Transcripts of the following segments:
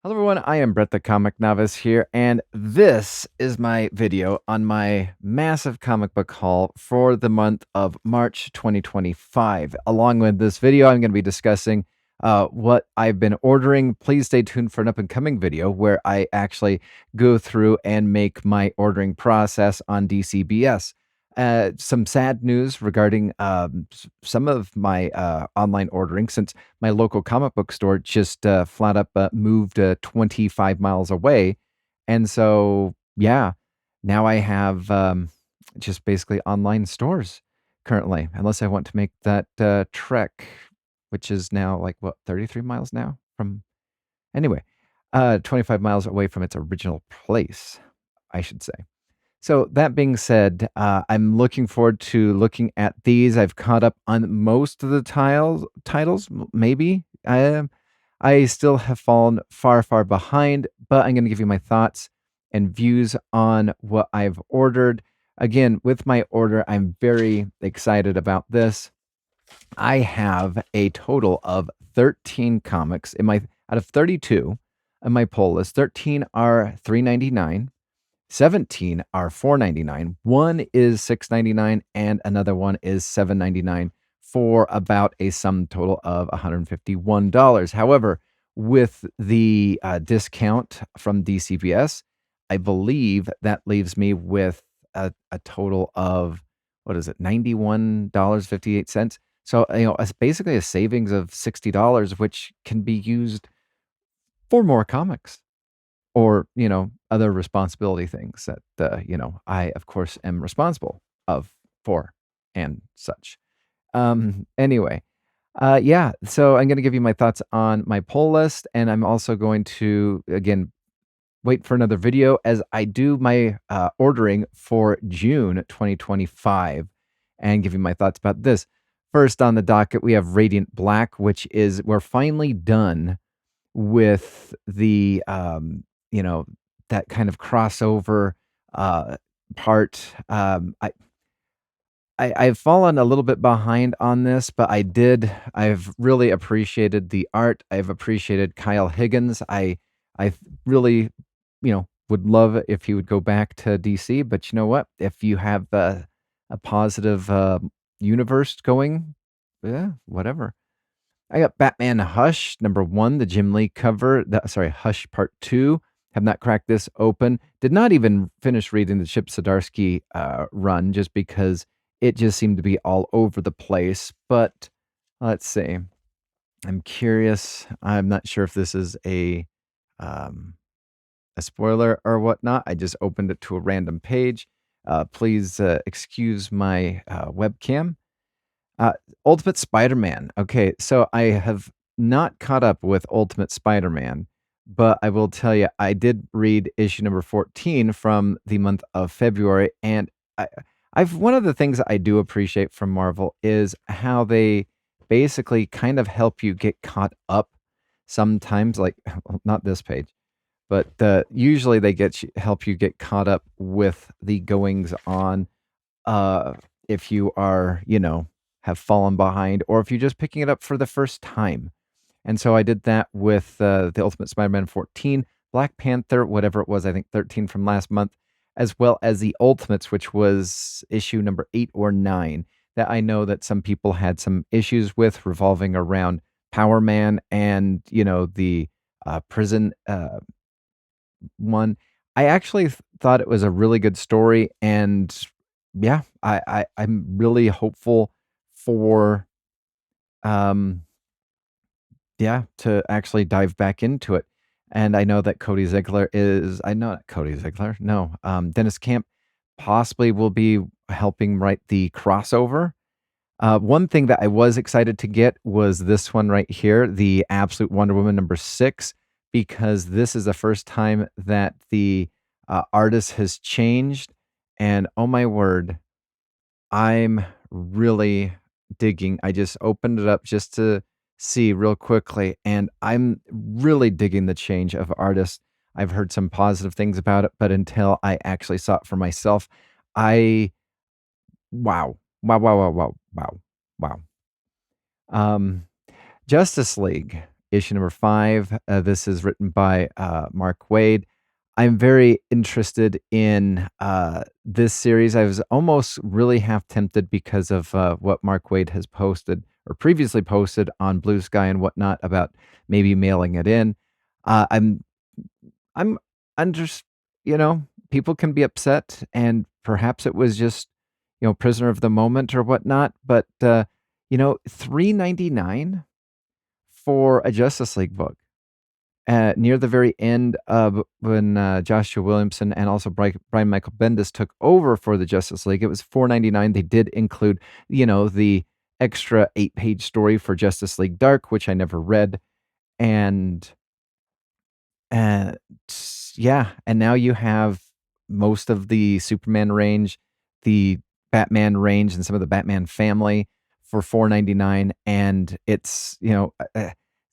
Hello everyone, I am Brett the Comic Novice here, and this is my video on my massive comic book haul for the month of March 2025. Along with this video, I'm going to be discussing what I've been ordering. Please stay tuned for an up-and-coming video where I actually go through and make my ordering process on DCBS. Some sad news regarding some of my online ordering, since my local comic book store just flat up moved 25 miles away. And so, yeah, now I have just basically online stores currently, unless I want to make that trek, which is now like what, 33 miles now from, anyway, 25 miles away from its original place, I should say. So that being said, I'm looking forward to looking at these. I've caught up on most of the titles, maybe. I still have fallen far, far behind, but I'm going to give you my thoughts and views on what I've ordered. Again, with my order, I'm very excited about this. I have a total of 13 comics in my out of 32 on my pull list. 13 are $3.99. 17 are $4.99. One is $6.99 and another one is $7.99 for about a sum total of $151. However, with the discount from DCBS, I believe that leaves me with a total of, what is it, $91.58. So, it's basically a savings of $60, which can be used for more comics or, other responsibility things that, I, of course, am responsible of for and such. Anyway, yeah, so I'm going to give you my thoughts on my poll list, and I'm also going to, again, wait for another video as I do my ordering for June 2025 and give you my thoughts about this. First on the docket, we have Radiant Black, which is, we're finally done with the that kind of crossover part. I've fallen a little bit behind on this, but I've really appreciated the art. I've appreciated Kyle Higgins. I really, would love it if he would go back to DC, but you know what? If you have a positive universe going, yeah, whatever. I got Batman Hush, number one, the Jim Lee cover. Sorry, Hush Part 2. Have not cracked this open. Did not even finish reading the Chip Zdarsky run just because it just seemed to be all over the place. But let's see. I'm curious. I'm not sure if this is um, a spoiler or whatnot. I just opened it to a random page. Please excuse my webcam. Uh, Ultimate Spider-Man. Okay, so I have not caught up with Ultimate Spider-Man, but I will tell you, I did read issue number 14 from the month of February, and I've one of the things I do appreciate from Marvel is how they basically kind of help you get caught up sometimes, like not this page, but usually they help you get caught up with the goings on if you are, have fallen behind, or if you're just picking it up for the first time. And so I did that with the Ultimate Spider-Man 14, Black Panther, whatever it was, I think 13 from last month, as well as the Ultimates, which was issue number 8 or 9, that I know that some people had some issues with revolving around Power Man and, the prison one. I actually thought it was a really good story, and yeah, I'm really hopeful for yeah, to actually dive back into it. And I know that Cody Ziegler, no, Dennis Camp possibly will be helping write the crossover. One thing that I was excited to get was this one right here, the Absolute Wonder Woman number 6, because this is the first time that the artist has changed. And oh my word, I'm really digging. I just opened it up just to see real quickly, and I'm really digging the change of artist. I've heard some positive things about it, but until I actually saw it for myself, I wow. Wow, wow, wow, wow, wow, wow. Um, Justice League. issue number 5. This is written by Mark Waid. I'm very interested in this series. I was almost really half tempted because of what Mark Waid has posted or previously posted on Blue Sky and whatnot about maybe mailing it in. Uh, I'm I'm under, you know, people can be upset, and perhaps it was just, prisoner of the moment or whatnot. But $3.99 for a Justice League book near the very end of when Joshua Williamson and also Brian Michael Bendis took over for the Justice League. It was $4.99. They did include, the extra 8-page story for Justice League Dark, which I never read, and uh, yeah, and now you have most of the Superman range, the Batman range, and some of the Batman family for $4.99, and it's,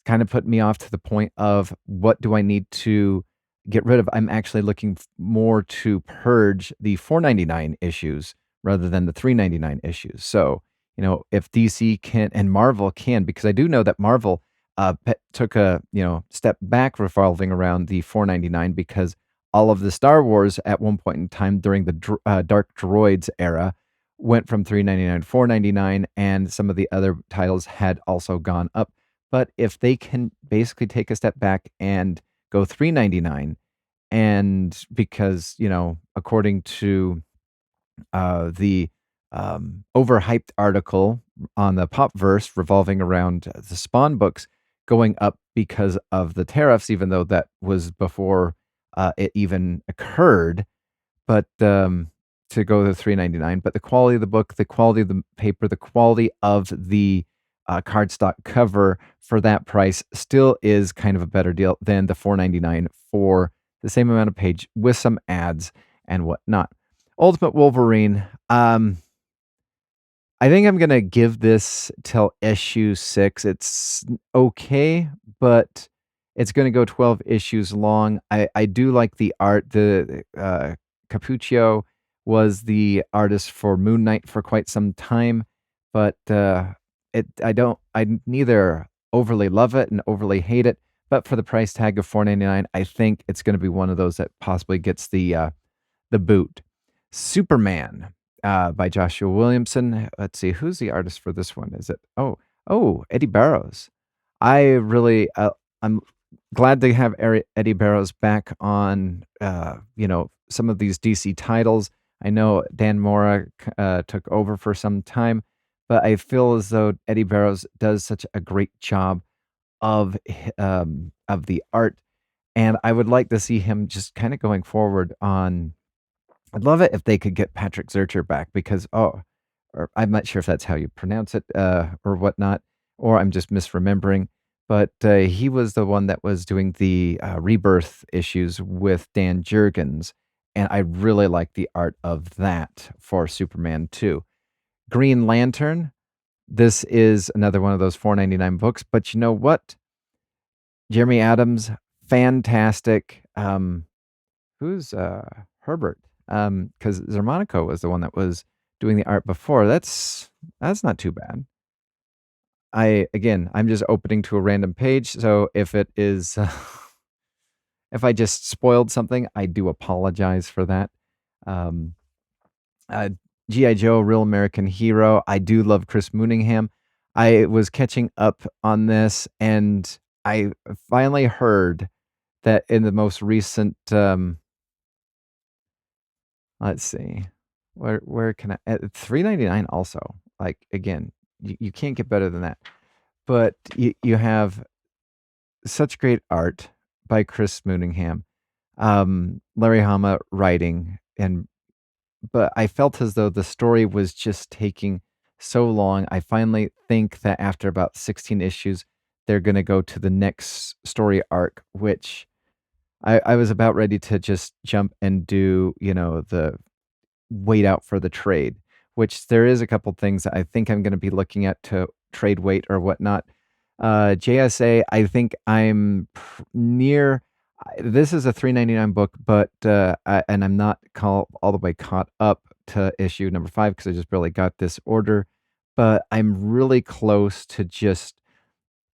kind of put me off to the point of what do I need to get rid of? I'm actually looking more to purge the $4.99 issues rather than the $3.99 issues. So, if DC can and Marvel can, because I do know that Marvel took a step back revolving around the 4.99 because all of the Star Wars at one point in time during the Dark Droids era went from 3.99 to 4.99, and some of the other titles had also gone up. But if they can basically take a step back and go 3.99, and because according to the overhyped article on the Popverse revolving around the Spawn books going up because of the tariffs, even though that was before it even occurred. But to go to 3.99, but the quality of the book, the quality of the paper, the quality of the cardstock cover for that price still is kind of a better deal than the 4.99 for the same amount of page with some ads and whatnot. Ultimate Wolverine. I think I'm gonna give this till issue 6. It's okay, but it's gonna go 12 issues long. I do like the art. The Capuccio was the artist for Moon Knight for quite some time, but I neither overly love it and overly hate it. But for the price tag of $4.99, I think it's gonna be one of those that possibly gets the boot. Superman by Joshua Williamson. Let's see, who's the artist for this one? Is it? Oh, Eddie Barrows. I really, I'm glad to have Eddie Barrows back on, some of these DC titles. I know Dan Mora took over for some time, but I feel as though Eddie Barrows does such a great job of the art, and I would like to see him just kind of going forward on. I'd love it if they could get Patrick Zercher back because, or I'm not sure if that's how you pronounce it, or whatnot, or I'm just misremembering. But he was the one that was doing the Rebirth issues with Dan Jurgens, and I really like the art of that for Superman too. Green Lantern. This is another one of those 4.99 books, but you know what? Jeremy Adams, fantastic. Who's Herbert? Because Zermanico was the one that was doing the art before. That's not too bad. I'm just opening to a random page, so if it is if I just spoiled something, I do apologize for that. Um, uh, G.I. Joe, Real American Hero. I do love Chris Mooningham. I was catching up on this, and I finally heard that in the most recent let's see. Where can I at $3.99 also. Like again, you can't get better than that. But you have such great art by Chris Mooningham. Larry Hama writing, and but I felt as though the story was just taking so long. I finally think that after about 16 issues, they're gonna go to the next story arc, which I was about ready to just jump and do, the wait out for the trade, which there is a couple things that I think I'm going to be looking at to trade wait or whatnot. JSA, I think I'm near. This is a 3.99 book, but and I'm not all the way caught up to issue number 5 because I just barely got this order. But I'm really close to just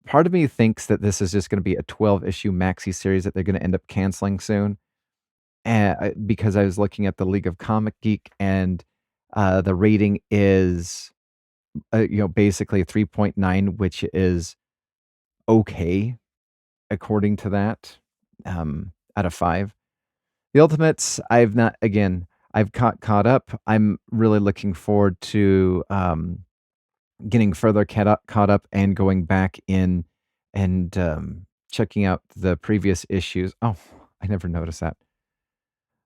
part of me thinks that this is just gonna be a 12-issue maxi series that they're gonna end up canceling soon, because I was looking at the League of Comic Geek, and, the rating is, basically 3.9, which is okay according to that, out of 5. The Ultimates, I've caught up. I'm really looking forward to, getting further caught up and going back in and, checking out the previous issues. Oh, I never noticed that.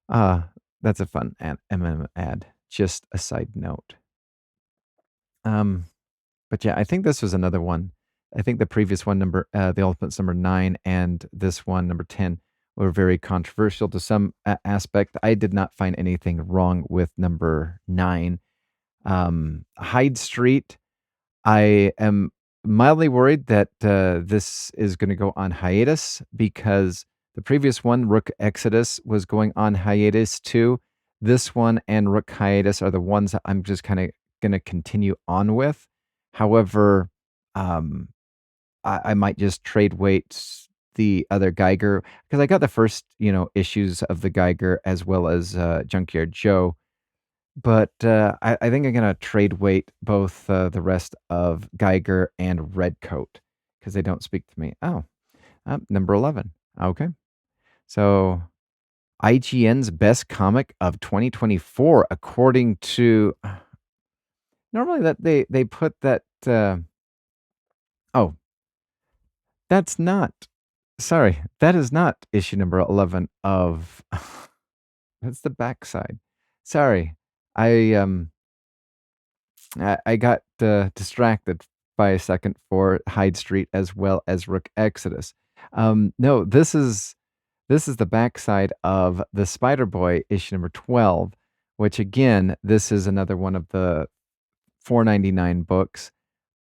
Ah, that's a fun ad. Just a side note. Um, but yeah, I think this was another one. I think the previous one, the Ultimates number 9, and this one, number 10, were very controversial to some aspect. I did not find anything wrong with number 9. Hyde Street, I am mildly worried that, this is gonna go on hiatus because the previous one, Rook Exodus, was going on hiatus too. This one and Rook Hiatus are the ones that I'm just kinda gonna continue on with. However, um, I might just trade weights the other Geiger because I got the first, issues of the Geiger as well as, Junkyard Joe. But, I think I'm gonna trade weight both, the rest of Geiger and Redcoat because they don't speak to me. Oh, number 11. Okay. So, IGN's best comic of 2024 according to normally that they put that, oh, that's not sorry, that is not issue number 11 of that's the backside. Sorry. I, I got, distracted by a second for Hyde Street as well as Rook Exodus. No, this is the backside of the Spider Boy issue number 12, which again, this is another one of the 4.99 books.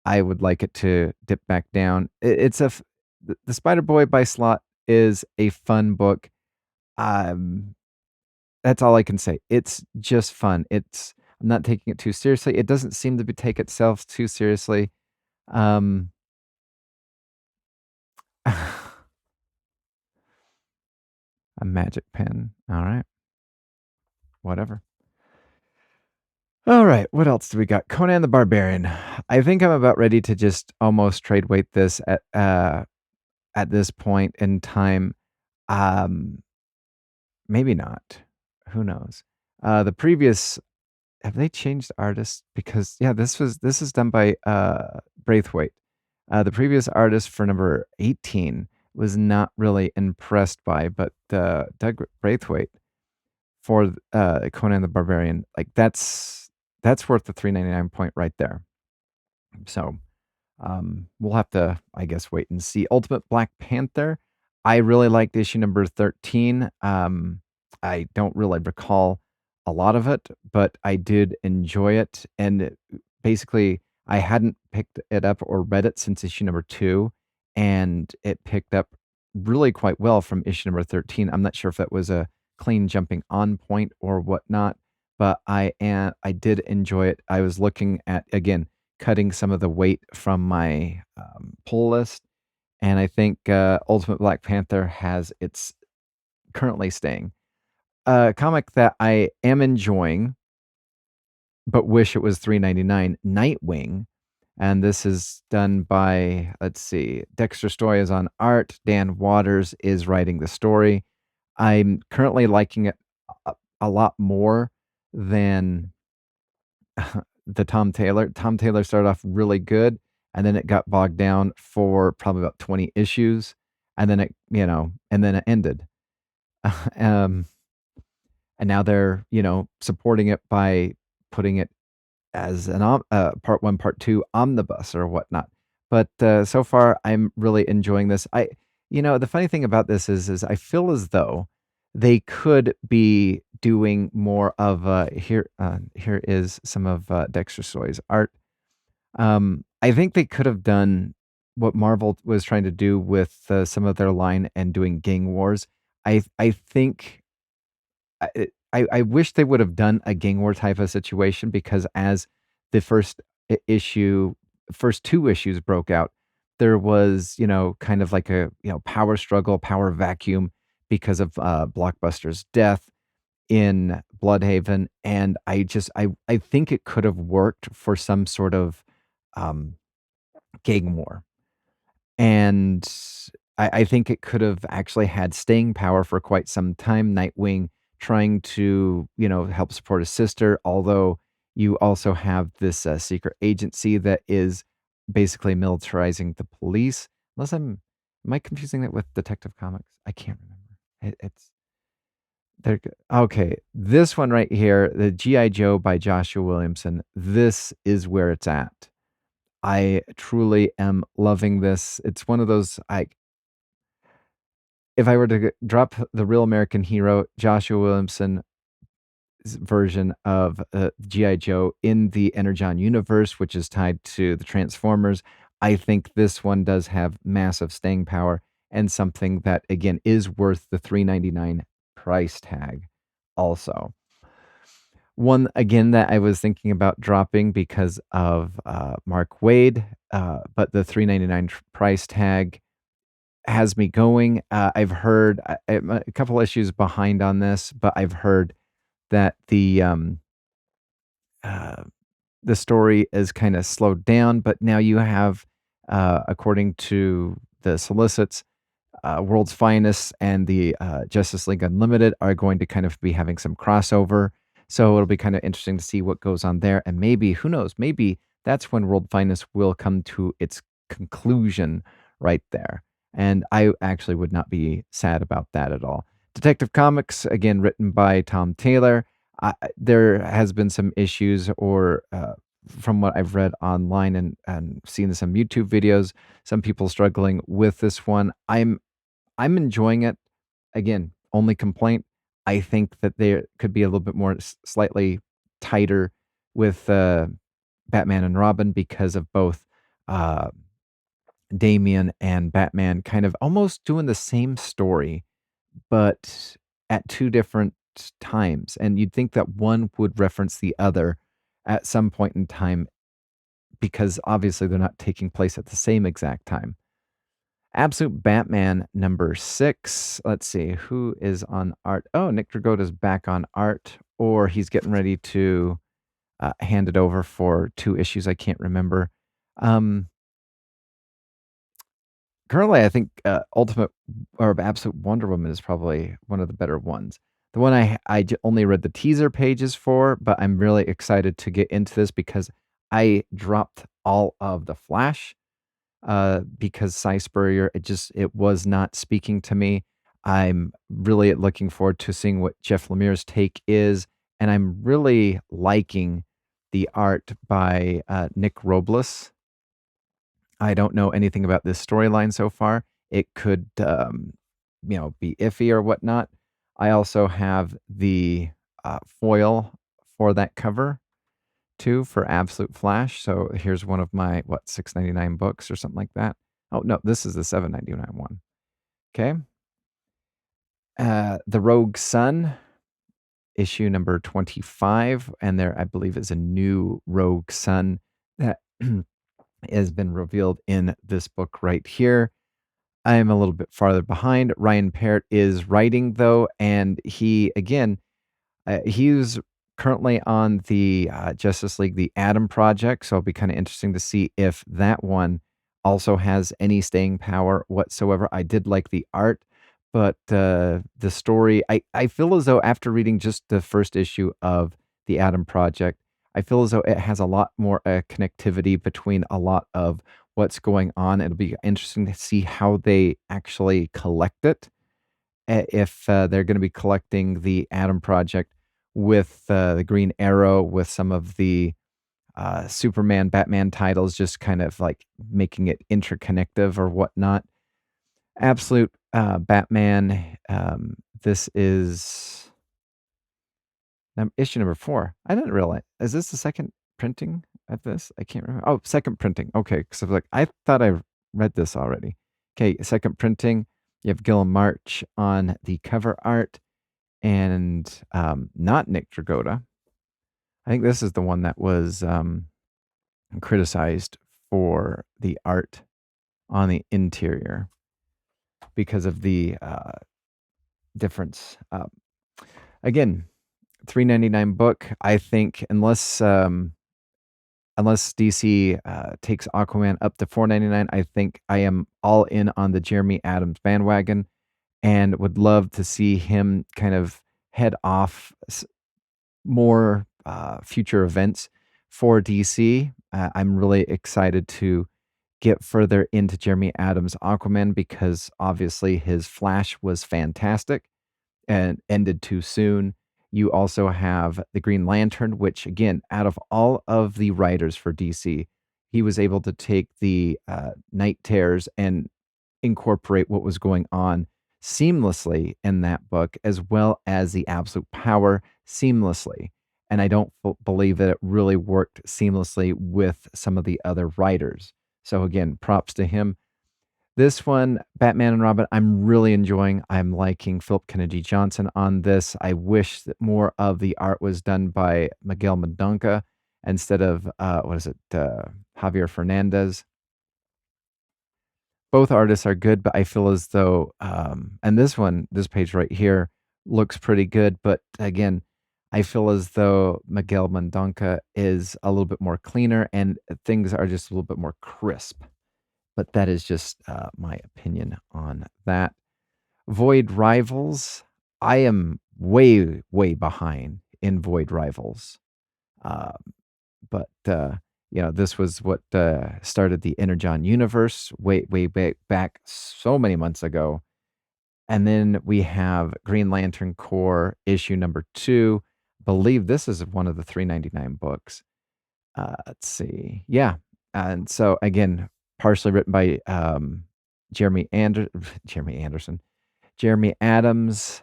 I would like it to dip back down. It's the Spider Boy by Slott is a fun book. Um, that's all I can say. It's just fun. I'm not taking it too seriously. It doesn't seem to be take itself too seriously. Um, a magic pen. All right. Whatever. All right. What else do we got? Conan the Barbarian. I think I'm about ready to just almost trade weight this at this point in time. Um, maybe not. Who knows? The previous have they changed artists? Because yeah, this is done by Braithwaite. The previous artist for number 18 was not really impressed by, but Doug Braithwaite for Conan the Barbarian, like that's worth the 3.99 point right there. So we'll have to, I guess, wait and see. Ultimate Black Panther. I really liked issue number 13. I don't really recall a lot of it, but I did enjoy it. And basically, I hadn't picked it up or read it since issue number 2, and it picked up really quite well from issue number 13. I'm not sure if that was a clean jumping on point or whatnot, but I did enjoy it. I was looking at again cutting some of the weight from my pull list, and I think Ultimate Black Panther has its currently staying. A comic that I am enjoying, but wish it was 3.99, Nightwing, and this is done by, let's see, Dexter Story is on art, Dan Waters is writing the story. I'm currently liking it a lot more than the Tom Taylor. Tom Taylor started off really good, and then it got bogged down for probably about 20 issues, and then and then it ended. um, and now they're, supporting it by putting it as an part 1, part 2 omnibus or whatnot. But so far, I'm really enjoying this. The funny thing about this is I feel as though they could be doing more of here. Here is some of Dexter Soy's art. I think they could have done what Marvel was trying to do with some of their line and doing Gang Wars. I think I wish they would have done a gang war type of situation because as the first issue, first 2 issues broke out, there was, kind of like a, power struggle, power vacuum because of, Blockbuster's death in Bloodhaven, and I think it could have worked for some sort of, um, gang war. And I think it could have actually had staying power for quite some time. Nightwing trying to, help support his sister, although you also have this secret agency that is basically militarizing the police. Unless am I confusing it with Detective Comics? I can't remember. It's okay. This one right here, the GI Joe by Joshua Williamson. This is where it's at. I truly am loving this. It's one of those if I were to drop the real American hero, Joshua Williamson's version of G.I. Joe in the Energon universe, which is tied to the Transformers, I think this one does have massive staying power and something that, again, is worth the $3.99 price tag also. One, again, that I was thinking about dropping because of Mark Waid, but the $3.99 price tag has me going. I've heard I'm a couple issues behind on this, but I've heard that uh, the story is kind of slowed down. But now you have, according to the solicits, World's Finest and the Justice League Unlimited are going to kind of be having some crossover. So it'll be kind of interesting to see what goes on there. And maybe, who knows, maybe that's when World Finest will come to its conclusion right there. And I actually would not be sad about that at all. Detective Comics, again, written by Tom Taylor. There has been some issues, or from what I've read online and seen some YouTube videos, some people struggling with this one. I'm enjoying it. Again, only complaint, I think that there could be a little bit more slightly tighter with, Batman and Robin because of both, uh, Damian and Batman kind of almost doing the same story, but at 2 different times, and you'd think that one would reference the other at some point in time because obviously they're not taking place at the same exact time. Absolute Batman number 6. Let's see, who is on art? Oh, Nick Dragotta's back on art, or he's getting ready to, hand it over for 2 issues, I can't remember. Um, Currently, I think, Ultimate or Absolute Wonder Woman is probably one of the better ones. The one only read the teaser pages for, but I'm really excited to get into this because I dropped all of the Flash because Cy Spurrier, it was not speaking to me. I'm really looking forward to seeing what Jeff Lemire's take is, and I'm really liking the art by Nick Robles. I don't know anything about this storyline so far. It could, be iffy or whatnot. I also have the foil for that cover too for Absolute Flash. So here's one of my $6.99 books or something like that. Oh no, this is the $7.99 one. Okay. The Rogue Sun, issue number 25, and there I believe is a new Rogue Sun that has been revealed in this book right here. I am a little bit farther behind. Ryan Parrott is writing though, and he again he's currently on the Justice League, the Atom Project, so it'll be kind of interesting to see if that one also has any staying power whatsoever. I did like the art, but the story, I feel as though after reading just the first issue of the Atom Project, I feel as though it has a lot more connectivity between a lot of what's going on. It'll be interesting to see how they actually collect it if they're going to be collecting the Atom Project with the Green Arrow, with some of the Superman, Batman titles, just kind of like making it interconnective or whatnot. Absolute Batman. This is issue number 4. I didn't realize. Is this the second printing of this? I can't remember. Oh, second printing. Okay, because I was like, I thought I read this already. Okay, second printing. You have Gilliam March on the cover art, and not Nick Dragotta. I think this is the one that was criticized for the art. on the interior because of the difference. Again, $3.99 book. I think unless DC takes Aquaman up to $4.99, I think I am all in on the Jeremy Adams bandwagon and would love to see him kind of head off more future events for DC. I'm really excited to get further into Jeremy Adams' Aquaman because obviously his Flash was fantastic and ended too soon. You also have the Green Lantern, which again, out of all of the writers for DC, he was able to take the night terrors and incorporate what was going on seamlessly in that book, as well as the absolute power seamlessly. And I don't believe that it really worked seamlessly with some of the other writers. So again, props to him. This one, Batman and Robin, I'm really enjoying. I'm liking Philip Kennedy Johnson on this. I wish that more of the art was done by Miguel Mendonca instead of Javier Fernandez. Both artists are good, but I feel as though, and this page right here looks pretty good, but again, I feel as though Miguel Mendonca is a little bit more cleaner and things are just a little bit more crisp. But that is just my opinion on that. Void Rivals, I am way, way behind in Void Rivals. Uh, but this was what started the Energon universe way, way back so many months ago. And then we have Green Lantern Corps issue number 2. Believe this is one of the $3.99 books. Let's see. Yeah. And so again, partially written by Jeremy Anderson, Jeremy Adams.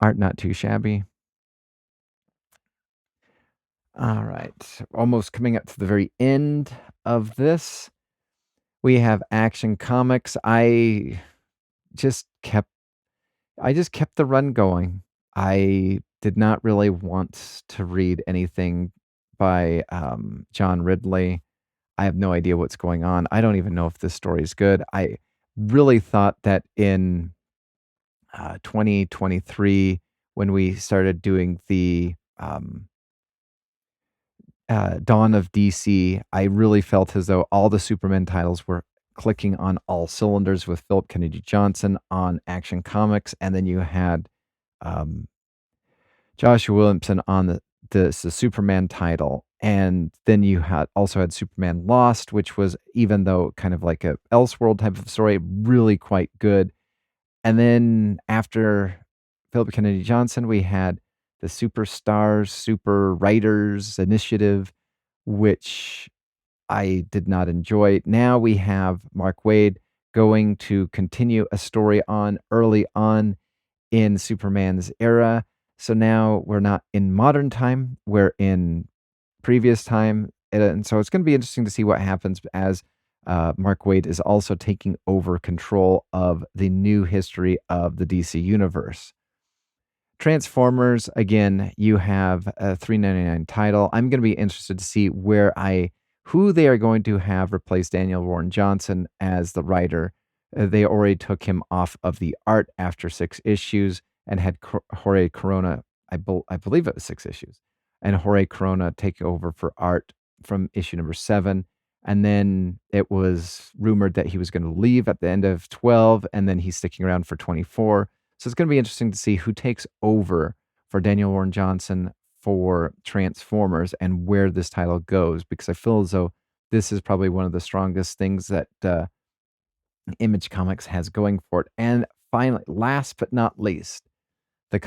Art not too shabby. All right. Almost coming up to the very end of this. We have Action Comics. Just kept I just kept the run going. I did not really want to read anything by John Ridley. I have no idea what's going on. I don't even know if this story is good. I really thought that in 2023, when we started doing the Dawn of DC, I really felt as though all the Superman titles were clicking on all cylinders with Philip Kennedy Johnson on Action Comics, and then you had um, Joshua Williamson on the Superman title, and then you had Superman Lost, which was, even though kind of like a Elseworld type of story, really quite good. And then after Philip Kennedy Johnson, we had the Superstars, Super Writers Initiative, which I did not enjoy. Now we have Mark Waid going to continue a story on early on in Superman's era. So now we're not in modern time, we're in previous time. And so it's going to be interesting to see what happens as Mark Waid is also taking over control of the new history of the DC universe. Transformers, again, you have a $3.99 title. I'm going to be interested to see who they are going to have replace Daniel Warren Johnson as the writer. They already took him off of the art after 6 issues and had Jorge Corona, I believe it was 6 issues, and Jorge Corona take over for art from issue number 7. And then it was rumored that he was going to leave at the end of 12, and then he's sticking around for 24. So it's going to be interesting to see who takes over for Daniel Warren Johnson for Transformers and where this title goes, because I feel as though this is probably one of the strongest things that Image Comics has going for it. And finally, last but not least, the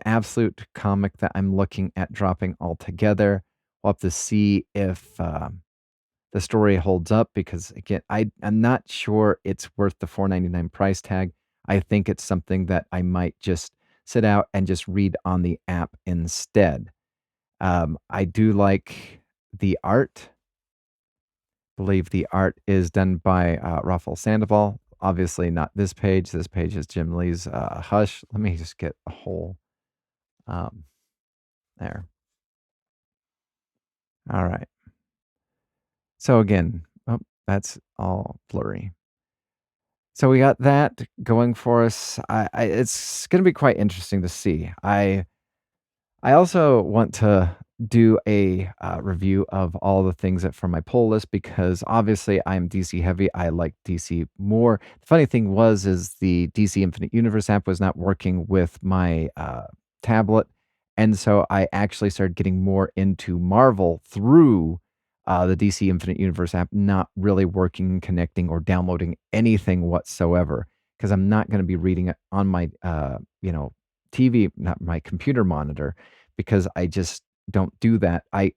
absolute comic that I'm looking at dropping altogether. We'll have to see if the story holds up, because again, I'm not sure it's worth the $4.99 price tag. I think it's something that I might just sit out and just read on the app instead. I do like the art. I believe the art is done by Rafael Sandoval. Obviously not this page. This page is Jim Lee's Hush. Let me just get a whole there. All right. So again, oh, that's all blurry. So we got that going for us. It's going to be quite interesting to see. I also want to do a review of all the things that from my pull list because obviously I'm DC heavy. I like DC more. The funny thing is the DC Infinite Universe app was not working with my tablet, and so I actually started getting more into Marvel through the DC Infinite Universe app, not really working, connecting, or downloading anything whatsoever because I'm not going to be reading it on my TV, not my computer monitor because I just don't do that. I'm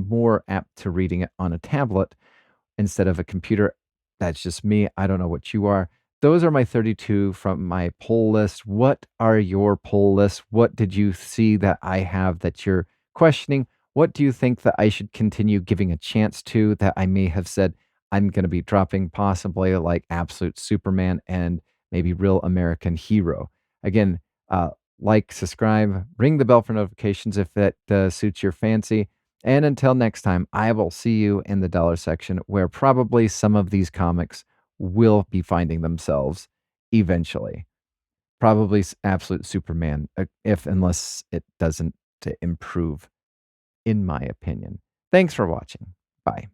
more apt to reading it on a tablet instead of a computer. That's just me. I don't know what you are. Those are my 32 from my poll list. What are your poll lists? What did you see that I have that you're questioning? What do you think that I should continue giving a chance to that I may have said I'm going to be dropping, possibly like Absolute Superman and maybe Real American Hero? Again, like, subscribe, ring the bell for notifications if that suits your fancy. And until next time, I will see you in the dollar section where probably some of these comics will be finding themselves eventually. Probably Absolute Superman, if unless it doesn't improve, in my opinion. Thanks for watching. Bye.